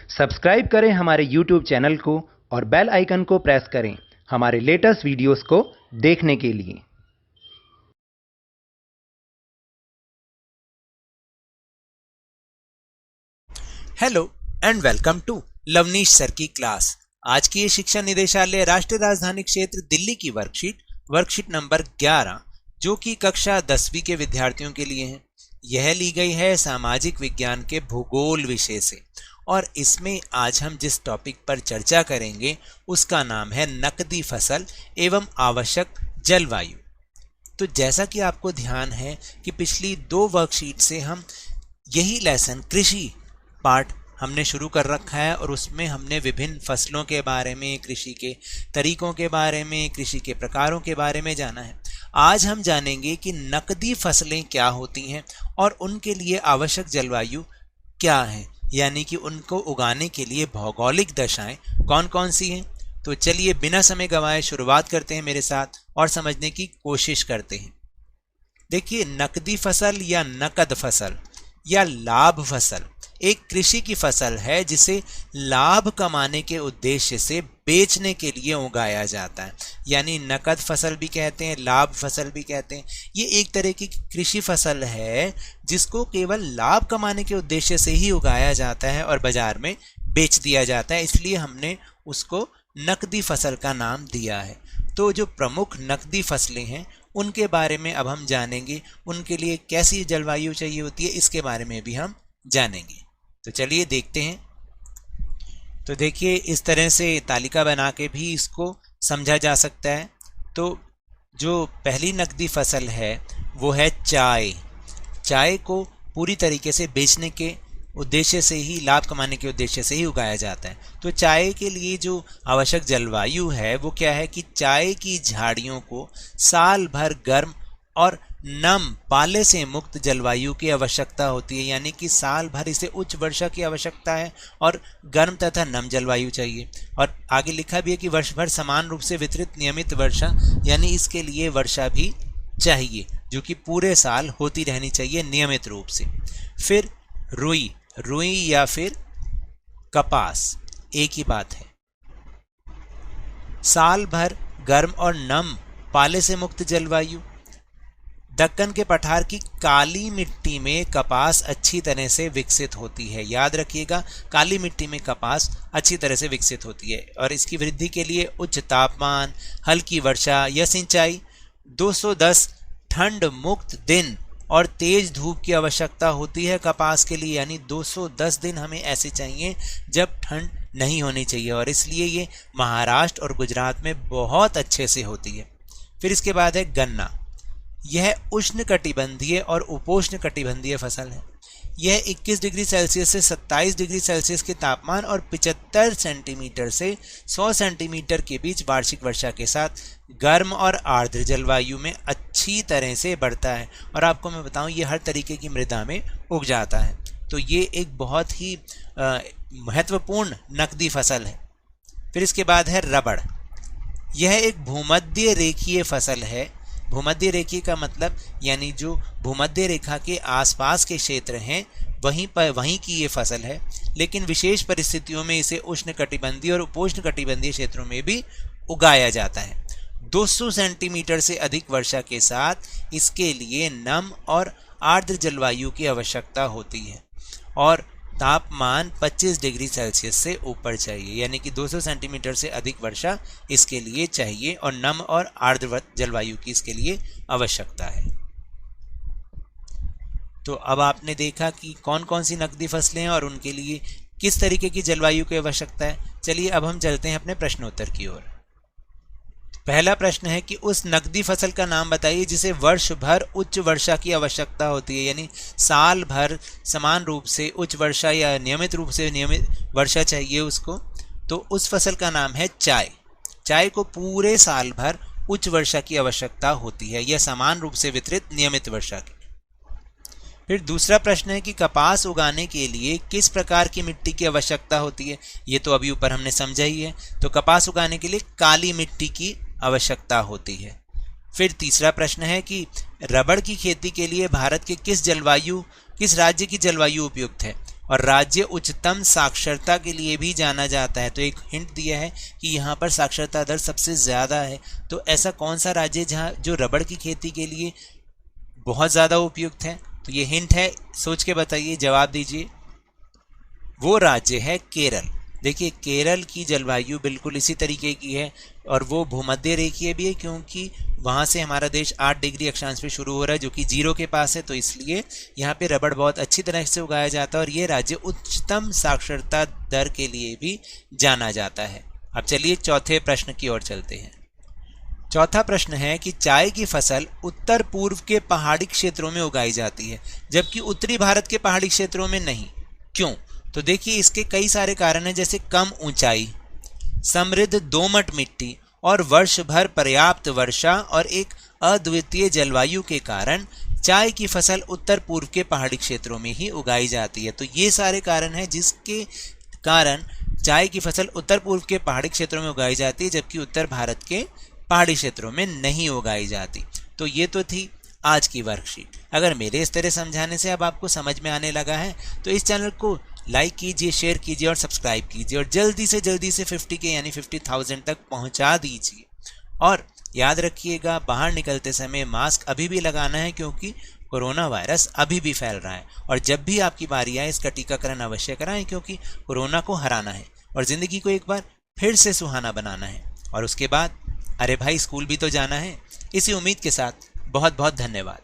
Subscribe करें हमारे YouTube channel को और बेल आइकन को प्रेस करें हमारे लेटेस्ट वीडियोस को देखने के लिए। Hello and welcome to Lovneesh sir की क्लास। आज की ये शिक्षा निदेशालय राष्ट्रीय राजधानी क्षेत्र दिल्ली की वर्कशीट नंबर 11 जो कि कक्षा 10वीं के विद्यार्थियों के लिए है। यह ली गई है सामाजिक विज्ञान के भूगोल विषय से और इसमें आज हम जिस टॉपिक पर चर्चा करेंगे उसका नाम है नकदी फसल एवं आवश्यक जलवायु। तो जैसा कि आपको ध्यान है कि पिछली 2 वर्कशीट से हम यही लेसन कृषि पार्ट हमने शुरू कर रखा है और उसमें हमने विभिन्न फसलों के बारे में, कृषि के तरीकों के बारे में, कृषि के प्रकारों के बारे में जाना है। आज हम जानेंगे कि नकदी फसलें क्या होती हैं और उनके लिए आवश्यक जलवायु क्या है, यानी कि उनको उगाने के लिए भौगोलिक दशाएं कौन कौन सी हैं। तो चलिए बिना समय गंवाए शुरुआत करते हैं मेरे साथ और समझने की कोशिश करते हैं। देखिए, नकदी फसल या नकद फसल या लाभ फसल एक कृषि की फसल है जिसे लाभ कमाने के उद्देश्य से बेचने के लिए उगाया जाता है, यानी नकद फसल भी कहते हैं, लाभ फसल भी कहते हैं। ये एक तरह की कृषि फसल है जिसको केवल लाभ कमाने के उद्देश्य से ही उगाया जाता है और बाजार में बेच दिया जाता है, इसलिए हमने उसको नकदी फसल का नाम दिया है। तो जो प्रमुख नकदी फसलें हैं उनके बारे में अब हम जानेंगे, उनके लिए कैसी जलवायु चाहिए होती है इसके बारे में भी हम जानेंगे। तो चलिए देखते हैं। तो देखिए, इस तरह से तालिका बना के भी इसको समझा जा सकता है। तो जो पहली नकदी फसल है वो है चाय। चाय को पूरी तरीके से बेचने के उद्देश्य से ही, लाभ कमाने के उद्देश्य से ही उगाया जाता है। तो चाय के लिए जो आवश्यक जलवायु है वो क्या है कि चाय की झाड़ियों को साल भर गर्म और नम, पाले से मुक्त जलवायु की आवश्यकता होती है, यानी कि साल भर इसे उच्च वर्षा की आवश्यकता है और गर्म तथा नम जलवायु चाहिए। और आगे लिखा भी है कि वर्ष भर समान रूप से वितरित नियमित वर्षा, यानी इसके लिए वर्षा भी चाहिए जो कि पूरे साल होती रहनी चाहिए नियमित रूप से। फिर रुई या फिर कपास, एक ही बात है। साल भर गर्म और नम, पाले से मुक्त जलवायु। दक्कन के पठार की काली मिट्टी में कपास अच्छी तरह से विकसित होती है। याद रखिएगा, काली मिट्टी में कपास अच्छी तरह से विकसित होती है और इसकी वृद्धि के लिए उच्च तापमान, हल्की वर्षा या सिंचाई, 210 ठंड मुक्त दिन और तेज धूप की आवश्यकता होती है कपास के लिए, यानी 210 दिन हमें ऐसे चाहिए जब ठंड नहीं होनी चाहिए और इसलिए ये महाराष्ट्र और गुजरात में बहुत अच्छे से होती है। फिर इसके बाद है गन्ना। यह उष्णकटिबंधीय और उपोष्ण कटिबंधीय फसल है। यह 21 डिग्री सेल्सियस से 27 डिग्री सेल्सियस के तापमान और 75 सेंटीमीटर से 100 सेंटीमीटर के बीच वार्षिक वर्षा के साथ गर्म और आर्द्र जलवायु में अच्छी तरह से बढ़ता है। और आपको मैं बताऊं, ये हर तरीके की मृदा में उग जाता है। तो ये एक बहुत ही महत्वपूर्ण नकदी फसल है। फिर इसके बाद है रबड़। यह एक भूमध्य रेखीय फसल है। भूमध्य रेखीय का मतलब यानी जो भूमध्य रेखा के आसपास के क्षेत्र हैं वहीं की ये फसल है, लेकिन विशेष परिस्थितियों में इसे उष्णकटिबंधीय और उपोष्ण कटिबंधीय क्षेत्रों में भी उगाया जाता है। 200 सेंटीमीटर से अधिक वर्षा के साथ इसके लिए नम और आर्द्र जलवायु की आवश्यकता होती है और तापमान 25 डिग्री सेल्सियस से ऊपर चाहिए, यानी कि 200 सेंटीमीटर से अधिक वर्षा इसके लिए चाहिए और नम और आर्द्र जलवायु की इसके लिए आवश्यकता है। तो अब आपने देखा कि कौन कौन सी नकदी फसलें हैं और उनके लिए किस तरीके की जलवायु की आवश्यकता है। चलिए अब हम चलते हैं अपने प्रश्नोत्तर की ओर। पहला प्रश्न है कि उस नकदी फसल का नाम बताइए जिसे वर्ष भर उच्च वर्षा की आवश्यकता होती है, यानी साल भर समान रूप से उच्च वर्षा या नियमित रूप से नियमित वर्षा चाहिए उसको। तो उस फसल का नाम है चाय। चाय को पूरे साल भर उच्च वर्षा की आवश्यकता होती है, यह समान रूप से वितरित नियमित वर्षा की। फिर दूसरा प्रश्न है कि कपास उगाने के लिए किस प्रकार की मिट्टी की आवश्यकता होती है। ये तो अभी ऊपर हमने समझा ही है। तो कपास उगाने के लिए काली मिट्टी की आवश्यकता होती है। फिर तीसरा प्रश्न है कि रबड़ की खेती के लिए भारत के किस राज्य की जलवायु उपयुक्त है। और राज्य उच्चतम साक्षरता के लिए भी जाना जाता है। तो एक हिंट दिया है कि यहाँ पर साक्षरता दर सबसे ज़्यादा है। तो ऐसा कौन सा राज्य है जहाँ जो रबड़ की खेती के लिए बहुत ज़्यादा उपयुक्त है? तो ये हिंट है, सोच के बताइए, जवाब दीजिए। वो राज्य है केरल। देखिए केरल की जलवायु बिल्कुल इसी तरीके की है और वो भूमध्य रेखीय भी है, क्योंकि वहाँ से हमारा देश 8 डिग्री अक्षांश पे शुरू हो रहा है जो कि 0 के पास है। तो इसलिए यहाँ पे रबड़ बहुत अच्छी तरह से उगाया जाता है और ये राज्य उच्चतम साक्षरता दर के लिए भी जाना जाता है। अब चलिए चौथे प्रश्न की ओर चलते हैं। चौथा प्रश्न है कि चाय की फसल उत्तर पूर्व के पहाड़ी क्षेत्रों में उगाई जाती है जबकि उत्तरी भारत के पहाड़ी क्षेत्रों में नहीं। क्यों? तो देखिए इसके कई सारे कारण हैं, जैसे कम ऊंचाई, समृद्ध दोमट मिट्टी और वर्ष भर पर्याप्त वर्षा और एक अद्वितीय जलवायु के कारण चाय की फसल उत्तर पूर्व के पहाड़ी क्षेत्रों में ही उगाई जाती है। तो ये सारे कारण हैं जिसके कारण चाय की फसल उत्तर पूर्व के पहाड़ी क्षेत्रों में उगाई जाती है जबकि उत्तर भारत के पहाड़ी क्षेत्रों में नहीं उगाई जाती। तो ये तो थी आज की वर्कशीट। अगर मेरे इस तरह समझाने से अब आपको समझ में आने लगा है तो इस चैनल को लाइक कीजिए, शेयर कीजिए और सब्सक्राइब कीजिए और जल्दी से 50K यानी 50,000 तक पहुंचा दीजिए। और याद रखिएगा बाहर निकलते समय मास्क अभी भी लगाना है क्योंकि कोरोना वायरस अभी भी फैल रहा है। और जब भी आपकी बारी आए इसका टीकाकरण अवश्य कराएं क्योंकि कोरोना को हराना है और ज़िंदगी को एक बार फिर से सुहाना बनाना है। और उसके बाद अरे भाई स्कूल भी तो जाना है। इसी उम्मीद के साथ बहुत बहुत धन्यवाद।